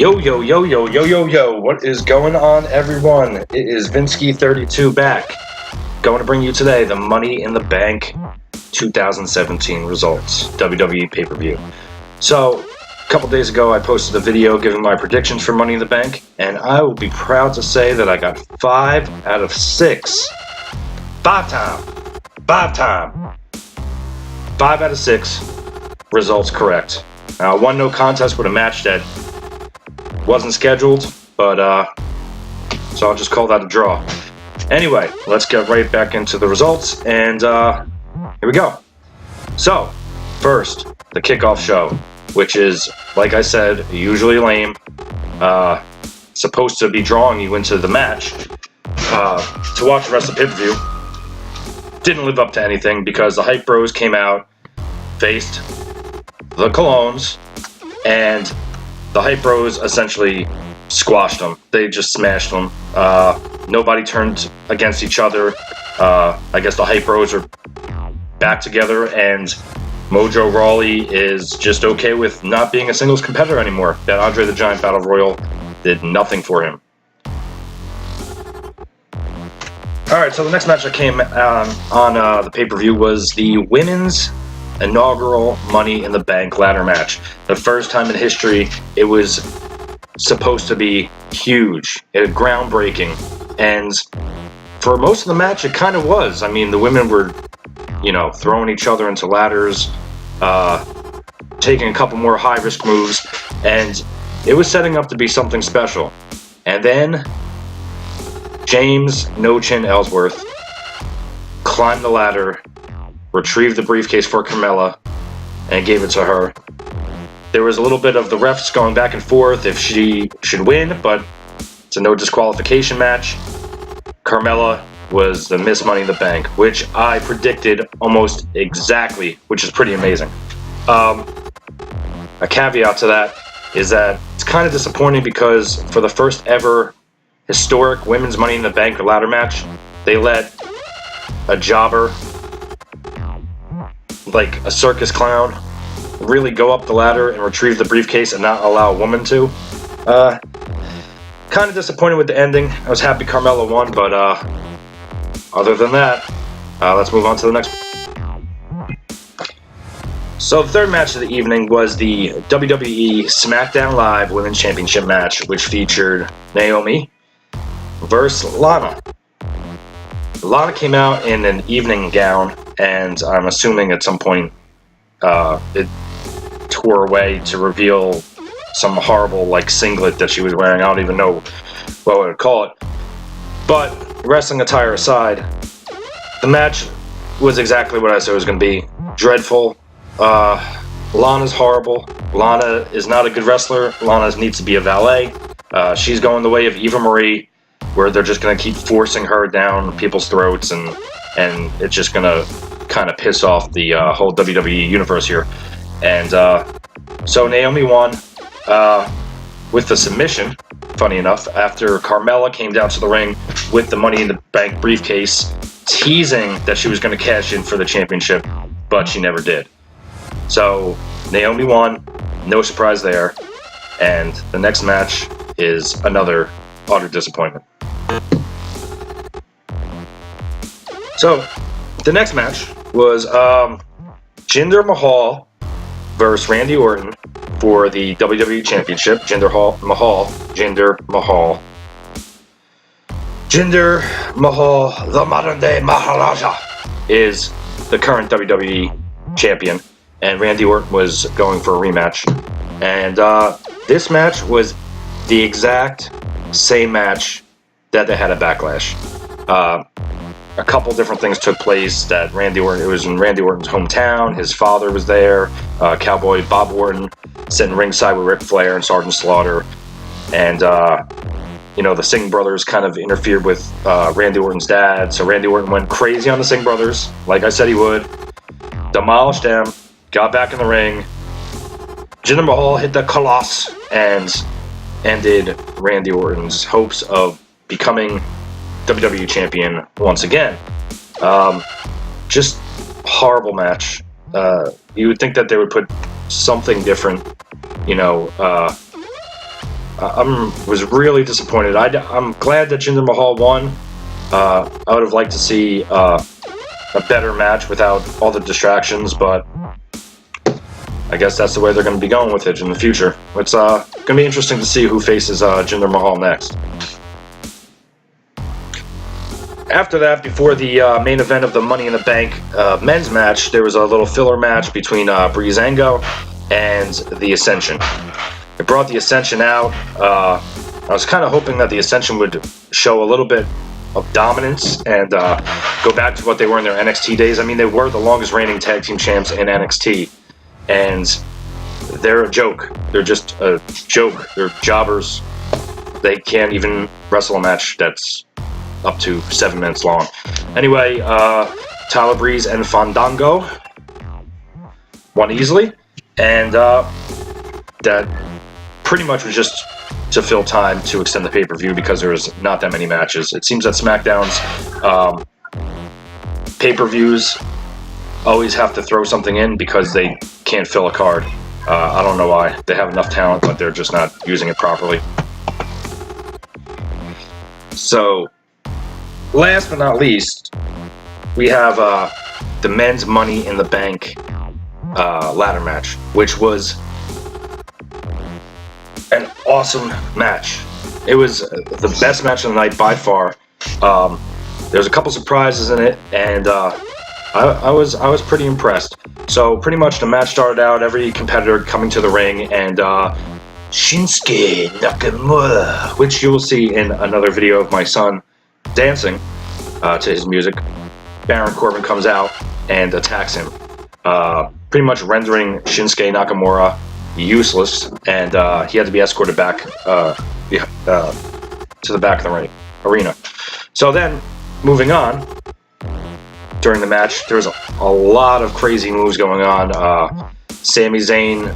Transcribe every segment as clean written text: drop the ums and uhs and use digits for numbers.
Yo, yo, yo, yo, yo, yo, yo, what is going on, everyone? It is Vinsky32 back. Going to bring you today the Money in the Bank 2017 results, WWE pay-per-view. So, a couple days ago, I posted a video giving my predictions for Money in the Bank, and I will be proud to say that I got 5 out of 6. 5 out of 6 results correct. Now, I won no contest with a match that wasn't scheduled, but so I'll just call that a draw. Anyway, let's get right back into the results, and here we go. So, first, the kickoff show, which is, like I said, usually lame. Supposed to be drawing you into the match to watch the rest of the pay-per-view. Didn't live up to anything because the Hype Bros came out, faced the Colognes, and the Hype Bros essentially squashed them. They just smashed them. Nobody turned against each other. I guess the Hype Bros are back together, and Mojo Rawley is just okay with not being a singles competitor anymore. That Andre the Giant Battle Royal did nothing for him. Alright, so the next match that came on the pay-per-view was the women's inaugural Money in the Bank ladder match. The first time in history it was supposed to be huge, groundbreaking, and for most of the match it kind of was. I mean, the women were, throwing each other into ladders, taking a couple more high-risk moves, and it was setting up to be something special. And then James No Chin Ellsworth climbed the ladder, retrieved the briefcase for Carmella, and gave it to her. There was a little bit of the refs going back and forth if she should win, but it's a no disqualification match. Carmella was the Miss Money in the Bank, which I predicted almost exactly, which is pretty amazing. A caveat to that is that it's kind of disappointing because for the first ever historic women's Money in the Bank ladder match, they let a jobber, like a circus clown, really go up the ladder and retrieve the briefcase and not allow a woman to. Kind of disappointed with the ending. I was happy Carmella won, but other than that, let's move on to the next. So the third match of the evening was the WWE SmackDown Live Women's Championship match, which featured Naomi versus Lana. Lana came out in an evening gown, and I'm assuming at some point it tore away to reveal some horrible singlet that she was wearing. I don't even know what I would call it. But wrestling attire aside, the match was exactly what I said it was going to be. Dreadful. Lana's horrible. Lana is not a good wrestler. Lana needs to be a valet. She's going the way of Eva Marie, where they're just going to keep forcing her down people's throats, and it's just going to kind of piss off the whole WWE universe here. And so Naomi won with the submission, funny enough, after Carmella came down to the ring with the Money in the Bank briefcase, teasing that she was going to cash in for the championship, but she never did. So Naomi won, no surprise there, and the next match is another utter disappointment. So, the next match was Jinder Mahal versus Randy Orton for the WWE Championship. Jinder Mahal, the modern-day Maharaja, is the current WWE Champion, and Randy Orton was going for a rematch. And this match was the exact same match that they had at Backlash. A couple different things took place that it was in Randy Orton's hometown. His father was there. Cowboy Bob Orton sitting ringside with Ric Flair and Sergeant Slaughter. And, the Singh brothers kind of interfered with Randy Orton's dad. So Randy Orton went crazy on the Singh brothers, like I said he would. Demolished them. Got back in the ring. Jinder Mahal hit the Colossus and ended Randy Orton's hopes of becoming WWE Champion once again. Just horrible match. You would think that they would put something different, was really disappointed. I'm glad that Jinder Mahal won. I would have liked to see a better match without all the distractions, but I guess that's the way they're going to be going with it in the future. It's going to be interesting to see who faces Jinder Mahal next. After that, before the main event of the Money in the Bank men's match, there was a little filler match between Breezango and the Ascension. It brought the Ascension out. I was kind of hoping that the Ascension would show a little bit of dominance and go back to what they were in their NXT days. I mean, they were the longest reigning tag team champs in NXT, and they're a joke. They're just a joke. They're jobbers. They can't even wrestle a match that's up to 7 minutes long. Anyway, Tyler Breeze and Fandango won easily, and that pretty much was just to fill time to extend the pay-per-view because there was not that many matches. It seems that SmackDown's pay-per-views always have to throw something in because they can't fill a card. I don't know why. They have enough talent, but they're just not using it properly. So, last but not least, we have the men's Money in the Bank ladder match, which was an awesome match. It was the best match of the night by far. There's a couple surprises in it, and I was pretty impressed. So pretty much the match started out, every competitor coming to the ring, and Shinsuke Nakamura, which you will see in another video of my son dancing to his music. Baron Corbin comes out and attacks him, pretty much rendering Shinsuke Nakamura useless, and he had to be escorted back to the back of the arena. So then, moving on, during the match, there was a lot of crazy moves going on. Sami Zayn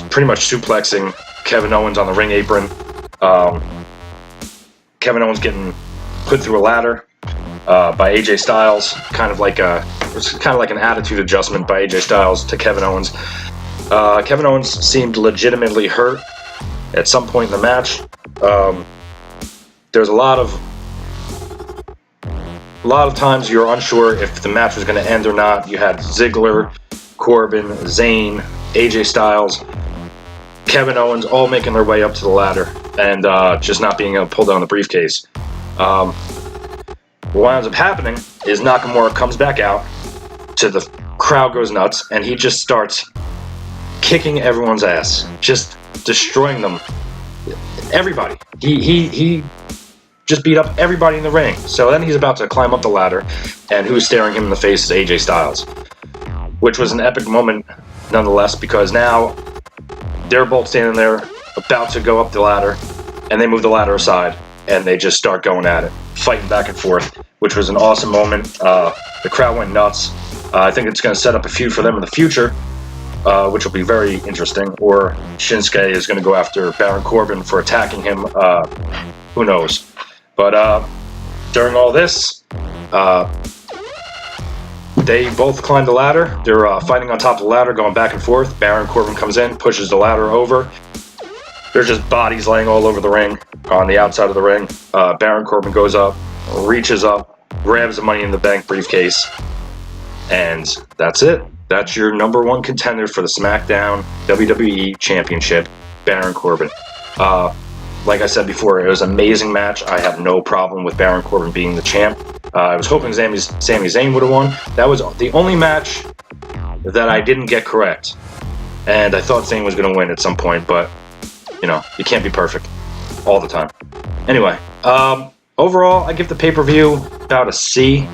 pretty much suplexing Kevin Owens on the ring apron. Kevin Owens getting put through a ladder by AJ Styles, kind of like an attitude adjustment by AJ Styles to Kevin Owens. Kevin Owens seemed legitimately hurt at some point in the match. There's a lot of times you're unsure if the match was going to end or not. You had Ziggler, Corbin, Zayn, AJ Styles, Kevin Owens all making their way up to the ladder and just not being able to pull down the briefcase. What ends up happening is Nakamura comes back out, to the crowd goes nuts, and he just starts kicking everyone's ass, just destroying them. Everybody. He just beat up everybody in the ring. So then he's about to climb up the ladder, and who's staring him in the face is AJ Styles, which was an epic moment nonetheless, because now they're both standing there about to go up the ladder, and they move the ladder aside, and they just start going at it, fighting back and forth, which was an awesome moment. The crowd went nuts. I think it's going to set up a feud for them in the future, which will be very interesting. Or Shinsuke is going to go after Baron Corbin for attacking him. Who knows? But during all this, they both climb the ladder. They're fighting on top of the ladder, going back and forth. Baron Corbin comes in, pushes the ladder over. There's just bodies laying all over the ring, on the outside of the ring. Baron Corbin goes up, reaches up, grabs the Money in the Bank briefcase, and that's it. That's your number one contender for the SmackDown WWE Championship, Baron Corbin. Like I said before, it was an amazing match. I have no problem with Baron Corbin being the champ. I was hoping Sami Zayn would have won. That was the only match that I didn't get correct. And I thought Zayn was going to win at some point, but, you know, you can't be perfect all the time. Anyway, overall, I give the pay-per-view about a C.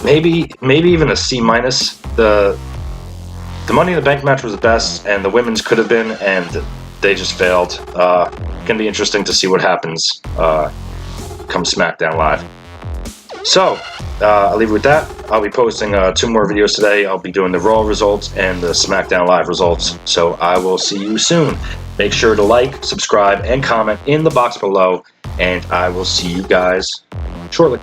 Maybe even a C-. The Money in the Bank match was the best, and the women's could have been, and they just failed. Gonna be interesting to see what happens come SmackDown Live. So, I'll leave it with that. I'll be posting 2 more videos today. I'll be doing the Raw results and the SmackDown Live results. So I will see you soon. Make sure to like, subscribe, and comment in the box below, and I will see you guys shortly.